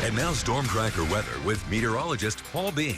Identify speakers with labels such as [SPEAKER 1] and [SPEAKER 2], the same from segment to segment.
[SPEAKER 1] And now storm tracker weather with meteorologist Paul Bean.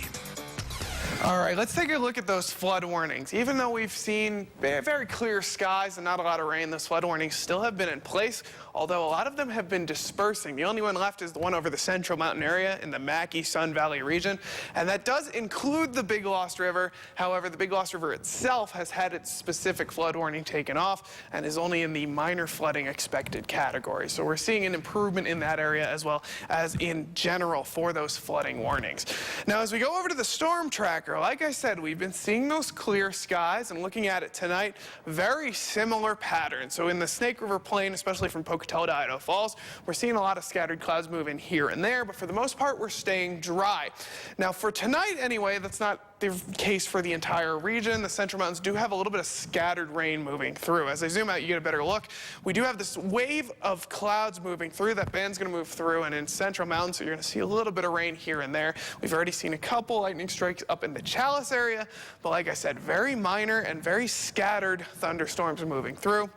[SPEAKER 2] All right, let's take a look at those flood warnings. Even though we've seen very clear skies and not a lot of rain, those flood warnings still have been in place, although a lot of them have been dispersing. The only one left is the one over the Central Mountain area in the Mackay Sun Valley region, and that does include the Big Lost River. However, the Big Lost River itself has had its specific flood warning taken off and is only in the minor flooding expected category. So we're seeing an improvement in that area as well as in general for those flooding warnings. Now, as we go over to the storm tracker, like I said, we've been seeing those clear skies, and looking at it tonight, very similar patterns. So in the Snake River Plain, especially from Pocatello to Idaho Falls, we're seeing a lot of scattered clouds move in here and there, but for the most part, we're staying dry. Now, for tonight anyway, that's not the case for the entire region. The Central Mountains do have a little bit of scattered rain moving through. As I zoom out, you get a better look. We do have this wave of clouds moving through. That band's going to move through, and in Central Mountains, so you're going to see a little bit of rain here and there. We've already seen a couple lightning strikes up in the Chalice area, but like I said, very minor and very scattered thunderstorms moving through.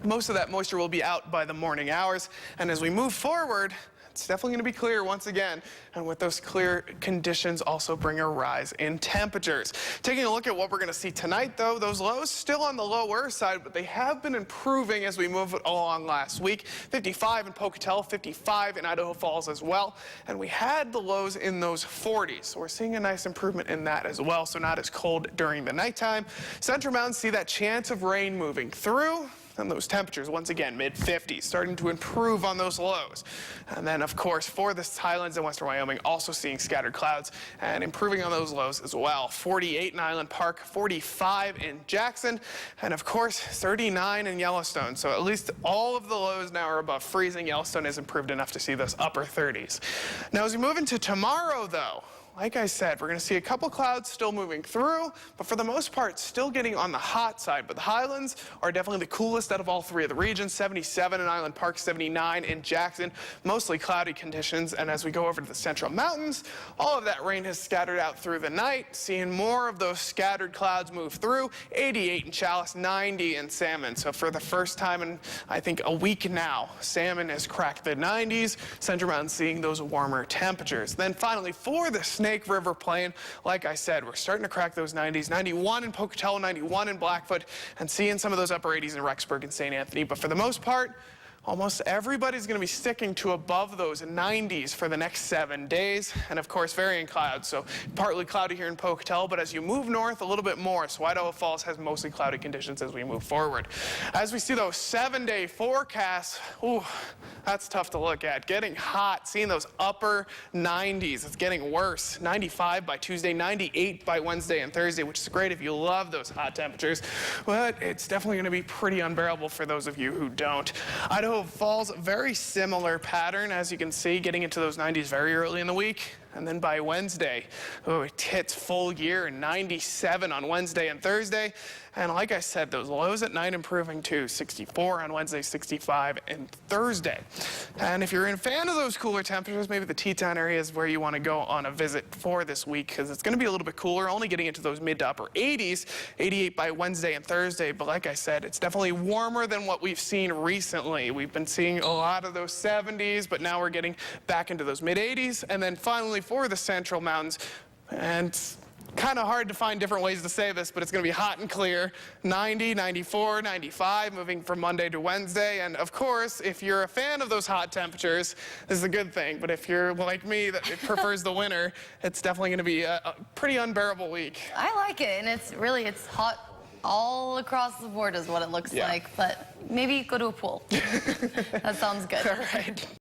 [SPEAKER 2] Most of that moisture will be out by the morning hours, and as we move forward, it's definitely going to be clear once again, and with those clear conditions also bring a rise in temperatures. Taking a look at what we're going to see tonight, though, those lows still on the lower side, but they have been improving as we move along last week. 55 in Pocatello, 55 in Idaho Falls as well, and we had the lows in those 40s, so we're seeing a nice improvement in that as well, so not as cold during the nighttime. Central Mountains see that chance of rain moving through. And those temperatures, once again, mid-50s, starting to improve on those lows. And then, of course, for the highlands in western Wyoming, also seeing scattered clouds and improving on those lows as well. 48 in Island Park, 45 in Jackson, and, of course, 39 in Yellowstone. So at least all of the lows now are above freezing. Yellowstone has improved enough to see those upper 30s. Now, as we move into tomorrow, though, like I said, we're going to see a couple clouds still moving through, but for the most part, still getting on the hot side. But the highlands are definitely the coolest out of all three of the regions. 77 in Island Park, 79 in Jackson. Mostly cloudy conditions. And as we go over to the Central Mountains, all of that rain has scattered out through the night. Seeing more of those scattered clouds move through. 88 in Chalice, 90 in Salmon. So for the first time in, I think, a week now, Salmon has cracked the 90s. Central Mountains seeing those warmer temperatures. Then finally, for the Snake River Plain, like I said, we're starting to crack those 90s. 91 in Pocatello, 91 in Blackfoot, and seeing some of those upper 80s in Rexburg and St. Anthony. But for the most part, almost everybody's going to be sticking to above those 90s for the next 7 days. And of course, varying clouds. So partly cloudy here in Pocatello, but as you move north a little bit more, so Idaho Falls has mostly cloudy conditions as we move forward. As we see those 7-day forecasts, ooh, that's tough to look at. Getting hot, seeing those upper 90s. It's getting worse. 95 by Tuesday, 98 by Wednesday and Thursday, which is great if you love those hot temperatures. But it's definitely going to be pretty unbearable for those of you who don't. Idaho Falls, very similar pattern, as you can see, getting into those 90s very early in the week. And then by Wednesday, it hits full gear, 97 on Wednesday and Thursday. And like I said, those lows at night improving too, 64 on Wednesday, 65 on Thursday. And if you're a fan of those cooler temperatures, maybe the Teton area is where you want to go on a visit for this week, because it's going to be a little bit cooler, only getting into those mid to upper 80s, 88 by Wednesday and Thursday. But like I said, it's definitely warmer than what we've seen recently. We've been seeing a lot of those 70s, but now we're getting back into those mid 80s. And then finally for the Central Mountains, and kind of hard to find different ways to say this, but it's going to be hot and clear. 90, 94, 95, moving from Monday to Wednesday. And of course, if you're a fan of those hot temperatures, this is a good thing. But if you're like me, that prefers the winter, it's definitely going to be a pretty unbearable week.
[SPEAKER 3] I like it, and it's hot all across the board is what it looks like. But maybe go to a pool. That sounds good.
[SPEAKER 2] All right.